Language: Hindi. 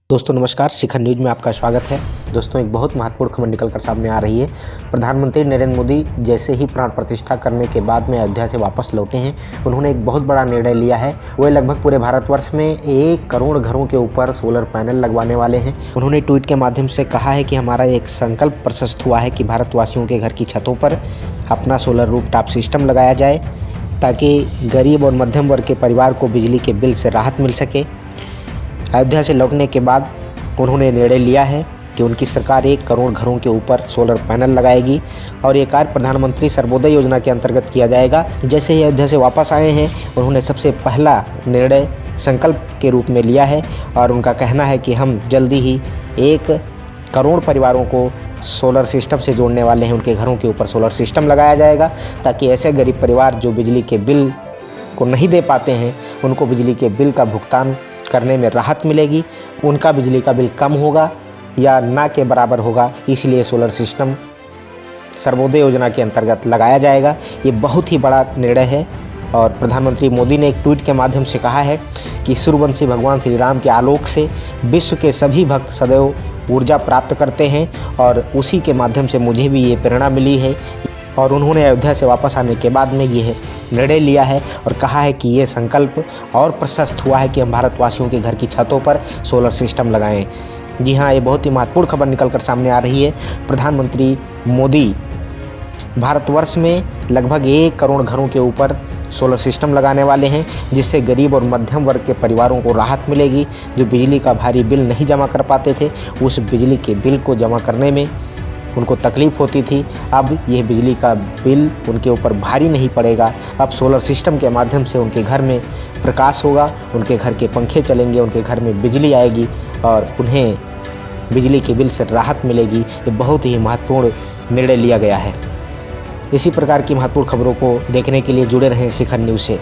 दोस्तों नमस्कार, शिखर न्यूज़ में आपका स्वागत है। दोस्तों एक बहुत महत्वपूर्ण खबर निकल कर सामने आ रही है। प्रधानमंत्री नरेंद्र मोदी जैसे ही प्राण प्रतिष्ठा करने के बाद में अयोध्या से वापस लौटे हैं, उन्होंने एक बहुत बड़ा निर्णय लिया है। वो लगभग पूरे भारतवर्ष में 1 करोड़ घरों के ऊपर सोलर पैनल लगवाने वाले हैं। उन्होंने ट्वीट के माध्यम से कहा है कि हमारा एक संकल्प प्रशस्त हुआ है कि भारतवासियों के घर की छतों पर अपना सोलर रूफटॉप सिस्टम लगाया जाए, ताकि गरीब और मध्यम वर्ग के परिवार को बिजली के बिल से राहत मिल सके। अयोध्या से लौटने के बाद उन्होंने निर्णय लिया है कि उनकी सरकार 1 करोड़ घरों के ऊपर सोलर पैनल लगाएगी और ये कार्य प्रधानमंत्री सर्वोदय योजना के अंतर्गत किया जाएगा। जैसे ही अयोध्या से वापस आए हैं, उन्होंने सबसे पहला निर्णय संकल्प के रूप में लिया है और उनका कहना है कि हम जल्दी ही 1 करोड़ परिवारों को सोलर सिस्टम से जोड़ने वाले हैं। उनके घरों के ऊपर सोलर सिस्टम लगाया जाएगा, ताकि ऐसे गरीब परिवार जो बिजली के बिल को नहीं दे पाते हैं, उनको बिजली के बिल का भुगतान करने में राहत मिलेगी। उनका बिजली का बिल कम होगा या ना के बराबर होगा, इसलिए सोलर सिस्टम सर्वोदय योजना के अंतर्गत लगाया जाएगा। ये बहुत ही बड़ा निर्णय है और प्रधानमंत्री मोदी ने एक ट्वीट के माध्यम से कहा है कि सूर्यवंशी भगवान श्री राम के आलोक से विश्व के सभी भक्त सदैव ऊर्जा प्राप्त करते हैं और उसी के माध्यम से मुझे भी ये प्रेरणा मिली है। और उन्होंने अयोध्या से वापस आने के बाद में यह निर्णय लिया है और कहा है कि ये संकल्प और प्रशस्त हुआ है कि हम भारतवासियों के घर की छतों पर सोलर सिस्टम लगाएं। जी हाँ, ये बहुत ही महत्वपूर्ण खबर निकल कर सामने आ रही है। प्रधानमंत्री मोदी भारतवर्ष में लगभग 1 करोड़ घरों के ऊपर सोलर सिस्टम लगाने वाले हैं, जिससे गरीब और मध्यम वर्ग के परिवारों को राहत मिलेगी। जो बिजली का भारी बिल नहीं जमा कर पाते थे, उस बिजली के बिल को जमा करने में उनको तकलीफ़ होती थी। अब यह बिजली का बिल उनके ऊपर भारी नहीं पड़ेगा। अब सोलर सिस्टम के माध्यम से उनके घर में प्रकाश होगा, उनके घर के पंखे चलेंगे, उनके घर में बिजली आएगी और उन्हें बिजली के बिल से राहत मिलेगी। ये बहुत ही महत्वपूर्ण निर्णय लिया गया है। इसी प्रकार की महत्वपूर्ण खबरों को देखने के लिए जुड़े रहें शिखर न्यूज़ से।